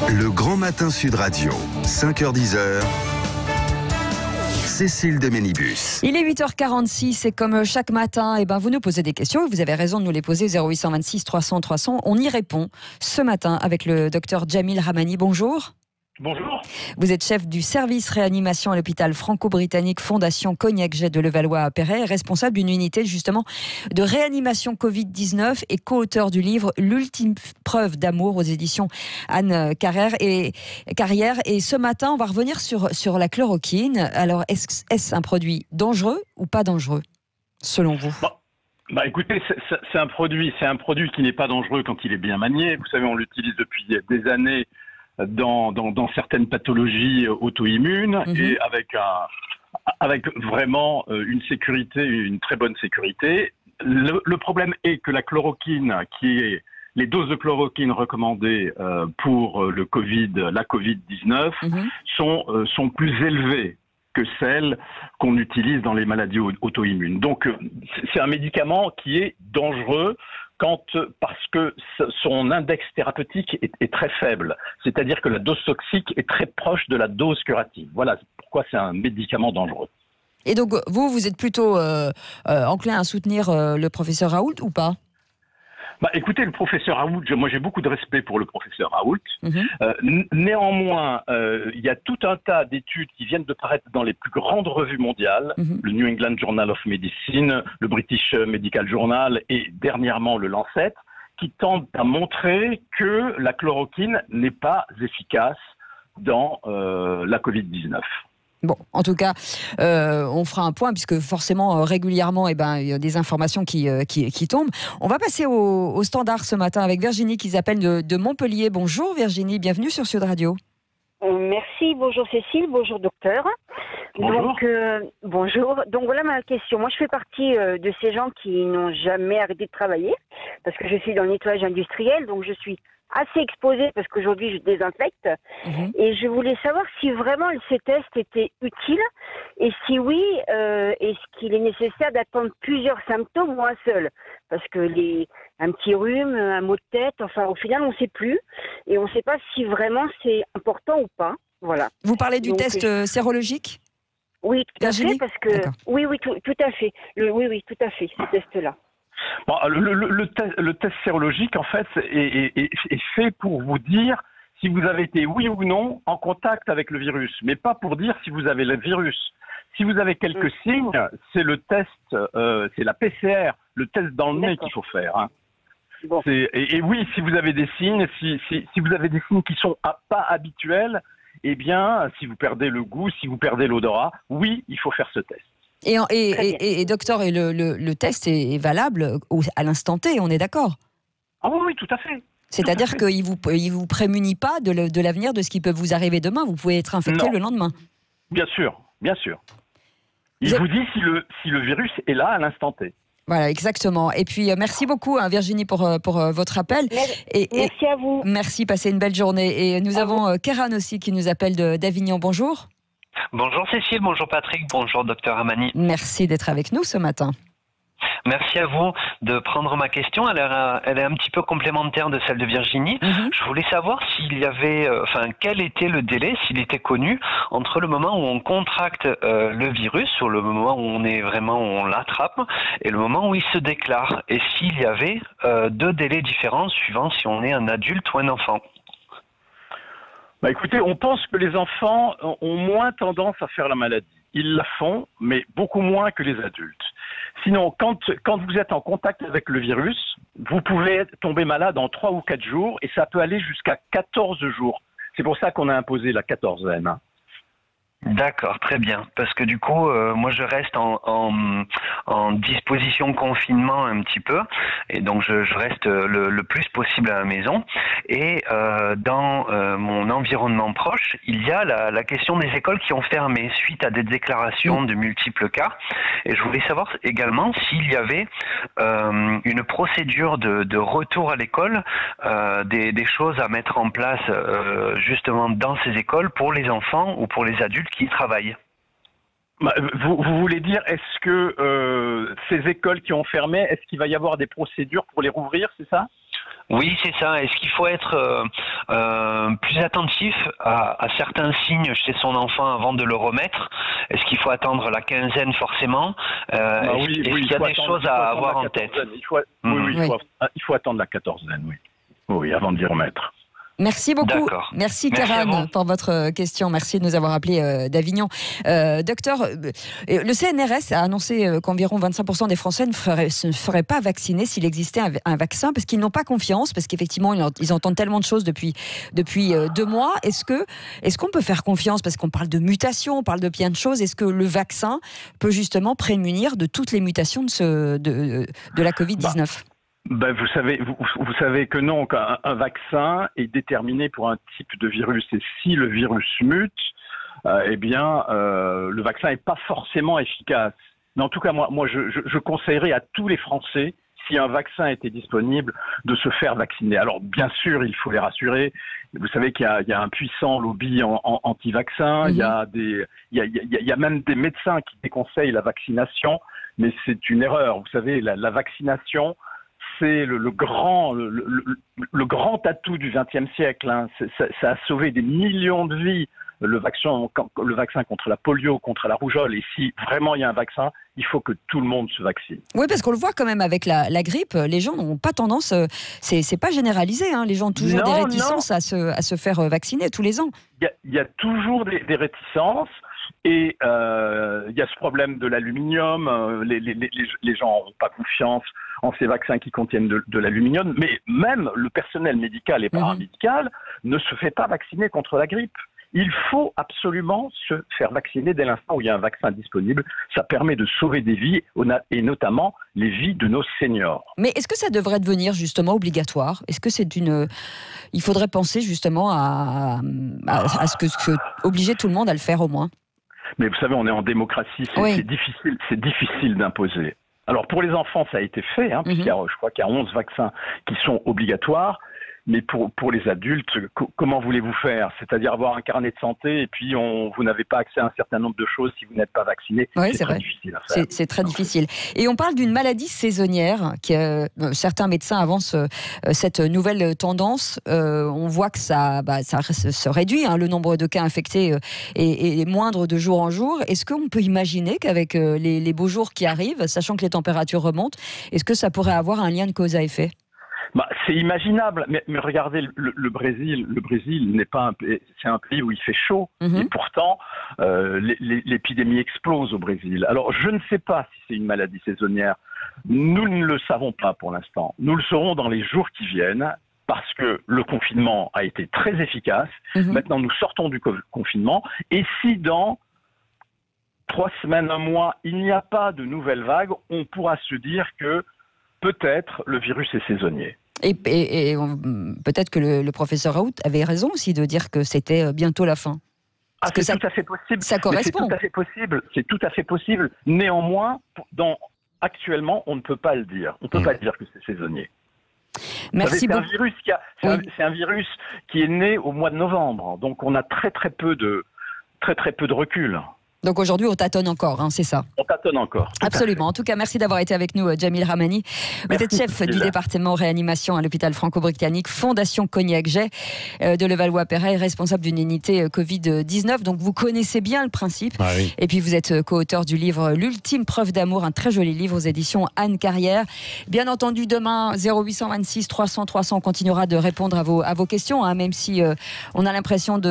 Le Grand Matin Sud Radio, 5h-10h. Cécile de Ménibus. Il est 8h46 et comme chaque matin, vous nous posez des questions et vous avez raison de nous les poser. 0826 300 300. On y répond ce matin avec le docteur Jamil Ramani. Bonjour. Bonjour. Vous êtes chef du service réanimation à l'hôpital franco-britannique Fondation Cognac-Jet de Levallois-Perret, responsable d'une unité justement de réanimation Covid-19 et co-auteur du livre L'ultime preuve d'amour aux éditions Anne Carrière. Et ce matin, on va revenir sur la chloroquine. Alors, est-ce un produit dangereux ou pas dangereux, selon vous ? Écoutez, c'est un produit qui n'est pas dangereux quand il est bien manié. Vous savez, on l'utilise depuis des années dans certaines pathologies auto-immunes et avec vraiment une sécurité, une très bonne sécurité. Le problème est que la chloroquine, les doses de chloroquine recommandées pour la Covid-19 sont plus élevées que celles qu'on utilise dans les maladies auto-immunes. Donc, c'est un médicament qui est dangereux parce que son index thérapeutique est très faible. C'est-à-dire que la dose toxique est très proche de la dose curative. Voilà pourquoi c'est un médicament dangereux. Et donc, vous êtes plutôt enclin à soutenir le professeur Raoult ou pas ? Écoutez, le professeur Raoult, moi j'ai beaucoup de respect pour le professeur Raoult. Néanmoins, il y a tout un tas d'études qui viennent de paraître dans les plus grandes revues mondiales, le New England Journal of Medicine, le British Medical Journal et dernièrement le Lancet, qui tentent à montrer que la chloroquine n'est pas efficace dans la Covid-19. Bon, en tout cas, on fera un point puisque forcément, régulièrement, il y a des informations qui tombent. On va passer au standard ce matin avec Virginie qui s'appelle de Montpellier. Bonjour Virginie, bienvenue sur Sud Radio. Merci, bonjour Cécile, bonjour docteur. Bonjour. Bonjour. Donc voilà ma question. Moi je fais partie de ces gens qui n'ont jamais arrêté de travailler parce que je suis dans le nettoyage industriel, donc je suis assez exposée parce qu'aujourd'hui je désinfecte et je voulais savoir si vraiment ces tests étaient utiles et si oui, est-ce qu'il est nécessaire d'attendre plusieurs symptômes ou un seul, parce que un petit rhume, un maux de tête, enfin au final on ne sait plus et on ne sait pas si vraiment c'est important ou pas. Voilà. Vous parlez du test sérologique ? Oui, tout à Virginie ? fait, parce que oui, tout à fait. Oui, tout à fait, ce test-là. Le test sérologique, en fait, est fait pour vous dire si vous avez été, oui ou non, en contact avec le virus, mais pas pour dire si vous avez le virus. Si vous avez quelques signes, c'est le test, c'est la PCR, le test dans le nez qu'il faut faire. Hein. Bon. Et oui, si vous avez des signes, si vous avez des signes qui sont pas habituels, eh bien, si vous perdez le goût, si vous perdez l'odorat, oui, il faut faire ce test. Et docteur, le test est valable à l'instant T, on est d'accord ? Ah oui, tout à fait. C'est-à-dire qu'il vous prémunit pas de l'avenir, de ce qui peut vous arriver demain. Vous pouvez être infecté le lendemain. Bien sûr. Il vous dit si le virus est là à l'instant T. Voilà, exactement. Et puis, merci beaucoup, Virginie, pour votre appel. Merci à vous. Merci, passez une belle journée. Et nous avons Kéran aussi qui nous appelle d'Avignon. Bonjour. Bonjour Cécile, bonjour Patrick, bonjour docteur Ramani. Merci d'être avec nous ce matin. Merci à vous de prendre ma question. Elle est un petit peu complémentaire de celle de Virginie. Je voulais savoir s'il y avait, quel était le délai, s'il était connu, entre le moment où on contracte le virus, ou le moment où on l'attrape, et le moment où il se déclare. Et s'il y avait deux délais différents suivant si on est un adulte ou un enfant. Écoutez, on pense que les enfants ont moins tendance à faire la maladie. Ils la font, mais beaucoup moins que les adultes. Sinon, quand vous êtes en contact avec le virus, vous pouvez tomber malade en 3 ou 4 jours et ça peut aller jusqu'à 14 jours. C'est pour ça qu'on a imposé la quatorzaine. D'accord, très bien. Parce que du coup, moi je reste en disposition confinement un petit peu, et donc je reste le plus possible à la maison. Et dans mon environnement proche, il y a la question des écoles qui ont fermé suite à des déclarations de multiples cas. Et je voulais savoir également s'il y avait une procédure de retour à l'école, des choses à mettre en place justement dans ces écoles pour les enfants ou pour les adultes qui travaillent. Vous voulez dire, est-ce que ces écoles qui ont fermé, est-ce qu'il va y avoir des procédures pour les rouvrir, c'est ça ? Oui, c'est ça. Est-ce qu'il faut être plus attentif à certains signes chez son enfant avant de le remettre? Est-ce qu'il faut attendre la quinzaine forcément? Est-ce qu'il y a des choses à avoir en tête? Il faut attendre la quatorzaine, oui. Oui, avant d'y remettre. Merci beaucoup. Merci Kéran pour votre question. Merci de nous avoir appelé d'Avignon. Docteur, le CNRS a annoncé qu'environ 25% des Français ne feraient pas vacciner s'il existait un vaccin parce qu'ils n'ont pas confiance, parce qu'effectivement ils entendent tellement de choses depuis 2 mois. Est-ce qu'on peut faire confiance, parce qu'on parle de mutations, on parle de plein de choses. Est-ce que le vaccin peut justement prémunir de toutes les mutations de la Covid-19? Vous savez que non, qu'un vaccin est déterminé pour un type de virus. Et si le virus mute, le vaccin n'est pas forcément efficace. Mais en tout cas, moi je conseillerais à tous les Français, si un vaccin était disponible, de se faire vacciner. Alors, bien sûr, il faut les rassurer. Vous savez qu'il y a un puissant lobby anti-vaccin. Il y a même des médecins qui déconseillent la vaccination. Mais c'est une erreur. Vous savez, la vaccination, c'est le grand atout du XXe siècle. Hein. Ça a sauvé des millions de vies, le vaccin contre la polio, contre la rougeole. Et si vraiment il y a un vaccin, il faut que tout le monde se vaccine. Oui, parce qu'on le voit quand même avec la grippe. Les gens n'ont pas tendance, c'est pas généralisé. Hein. Les gens ont toujours des réticences à se faire vacciner tous les ans. Il y a toujours des réticences. Et il y a ce problème de l'aluminium, les gens n'ont pas confiance en ces vaccins qui contiennent de l'aluminium, mais même le personnel médical et paramédical ne se fait pas vacciner contre la grippe. Il faut absolument se faire vacciner dès l'instant où il y a un vaccin disponible. Ça permet de sauver des vies, et notamment les vies de nos seniors. Mais est-ce que ça devrait devenir justement obligatoire? Est-ce que il faudrait penser justement à obliger tout le monde à le faire au moins? Mais vous savez, on est en démocratie, c'est difficile d'imposer. Alors pour les enfants, ça a été fait, je crois qu'il y a 11 vaccins qui sont obligatoires. Mais pour les adultes, comment voulez-vous faire? C'est-à-dire avoir un carnet de santé et puis vous n'avez pas accès à un certain nombre de choses si vous n'êtes pas vacciné. Oui, c'est très difficile à faire. C'est très difficile. Et on parle d'une maladie saisonnière. Certains médecins avancent cette nouvelle tendance. On voit que ça se réduit. Le nombre de cas infectés est moindre de jour en jour. Est-ce qu'on peut imaginer qu'avec les beaux jours qui arrivent, sachant que les températures remontent, est-ce que ça pourrait avoir un lien de cause à effet? C'est imaginable, mais regardez le Brésil. Le Brésil c'est un pays où il fait chaud, et pourtant l'épidémie explose au Brésil. Alors je ne sais pas si c'est une maladie saisonnière. Nous ne le savons pas pour l'instant. Nous le saurons dans les jours qui viennent, parce que le confinement a été très efficace. Maintenant, nous sortons du confinement, et si dans 3 semaines, 1 mois, il n'y a pas de nouvelle vague, on pourra se dire que peut-être le virus est saisonnier. Et peut-être que le professeur Raoult avait raison aussi de dire que c'était bientôt la fin. C'est tout à fait possible. Ça correspond. C'est tout à fait possible. Néanmoins, actuellement, on ne peut pas le dire. On ne peut pas dire que c'est saisonnier. Merci beaucoup. C'est un virus qui est né au mois de novembre. Donc on a très peu de recul. Donc aujourd'hui, on tâtonne encore, c'est ça? On tâtonne encore. Absolument. En tout cas, merci d'avoir été avec nous, Jamil Rahmani. Vous êtes chef du département réanimation à l'hôpital franco-britannique Fondation Cognac-Jay de Levallois-Perret, responsable d'une unité Covid-19. Donc vous connaissez bien le principe. Ah oui. Et puis vous êtes co-auteur du livre L'ultime preuve d'amour, un très joli livre aux éditions Anne Carrière. Bien entendu, demain, 0826 300 300, on continuera de répondre à vos questions, même si on a l'impression de